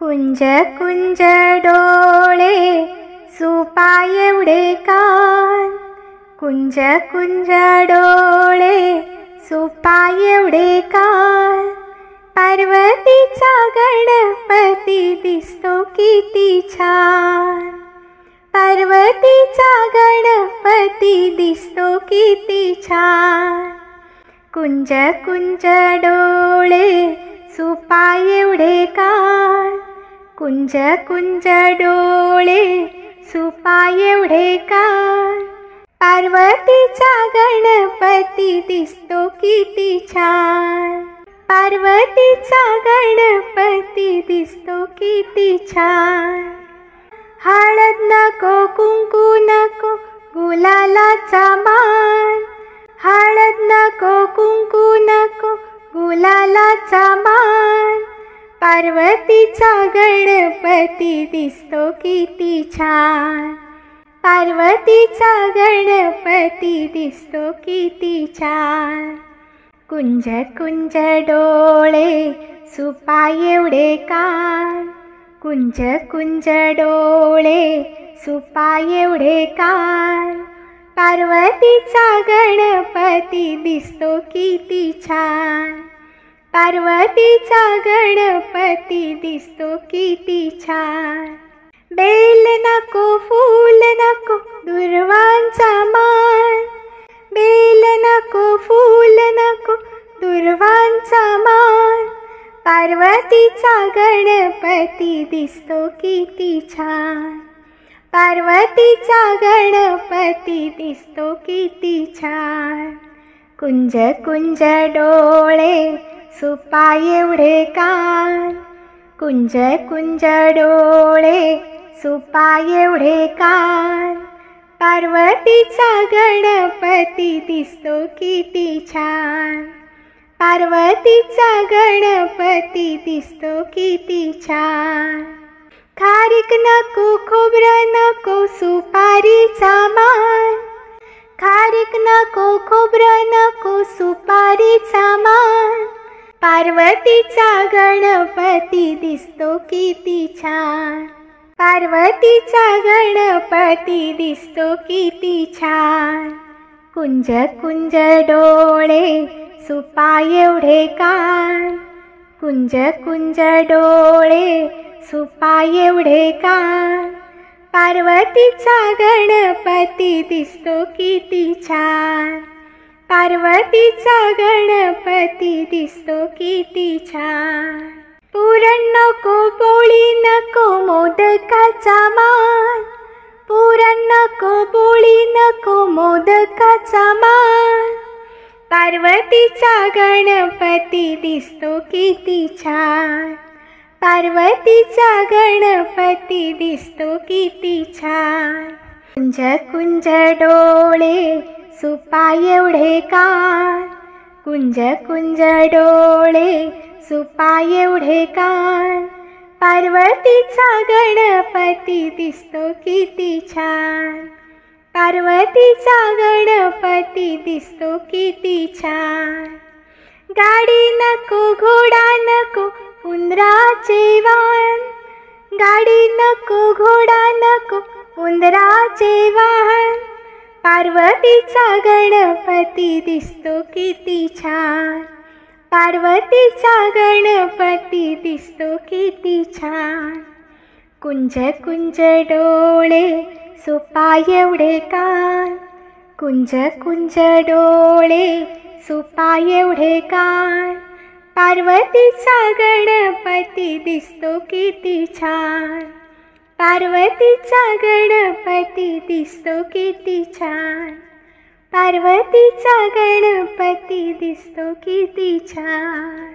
कुंज कुंज डोळे सुपाय एवढे कान, कुंज कुंज डोळे सुपाय एवढे कान, पार्वतीचा गणपती दिसतो किती छान, पार्वतीचा गणपती दिसतो किती छान। कुंज कुंज डोळे सुपाय एवढे कान, कुंज कुंज डोळे सुपाय एवढे कान, पार्वतीचा गणपती दिसतो किती छान, पार्वतीचा गणपती दिसतो किती छान। हळद नको कुंकू नको गुलालाचा मान, हळद नको कुंकू नको गुलालाचा मान, पार्वतीचा गणपती दिसतो किती छान, पार्वतीचा गणपती दिसतो किती छान। कुंज कुंज डोळे सुपाय एवढे कान, कुंज कुंज डोळे सुपाय एवढे कान, पार्वतीचा गणपती दिसतो किती छान, पार्वतीचा गणपती दिसतो किती छान। बेल नको फूल नको दुर्वांचा मान, बेल नको फूल नको दुर्वांचा मान, पार्वतीचा गणपती दिसतो किती छान, पार्वतीचा गणपती दिसतो किती छान। कुंज कुंज डोळे सुपाय एवढे कान, कुंज कुंज डोळे सुपाय एवढे कान, पार्वतीचा गणपती दिसतो किती छान, पार्वतीचा गणपती दिसतो किती छान। खारीक नको खोबरं नको सुपारीचा मान, खारीक नको खोबरं नको सुपारीचा मान, पार्वतीचा गणपती दिसतो किती छान, पार्वतीचा गणपती दिसतो किती छान। कुंज कुंज डोळे सुपाय एवढे कान, कुंज कुंज डोळे सुपाय एवढे कान, पार्वतीचा गणपती दिसतो किती छान, पार्वतीचा गणपती दिसतो किती छान। पुरण नको पोळी नको मोदकाचा मान, पुरण नको पोळी नको मोदकाचा मान, पार्वतीचा गणपती दिसतो किती छान, पार्वतीचा गणपती दिसतो किती छान। कुंज कुंज डोळे सुपाय एवढे कान, कुंज कुंज डोळे सुपाय एवढे कान, पार्वतीचा गणपती दिसतो किती छान, पार्वतीचा गणपती दिसतो किती छान। गाडी नको घोडा नको उंदराचे वाहन, गाडी नको घोडा नको उंदराचे वाहन, पार्वतीचा गणपती दिसतो किती छान, पार्वतीचा गणपती दिसतो किती छान। कुंज कुंज डोळे सुपाय एवढे कान, कुंज कुंज डोळे सुपाय एवढे कान, पार्वतीचा गणपती दिसतो किती छान, पार्वतीचा गणपती दिसतो किती छान, पार्वतीचा गणपती दिसतो किती छान।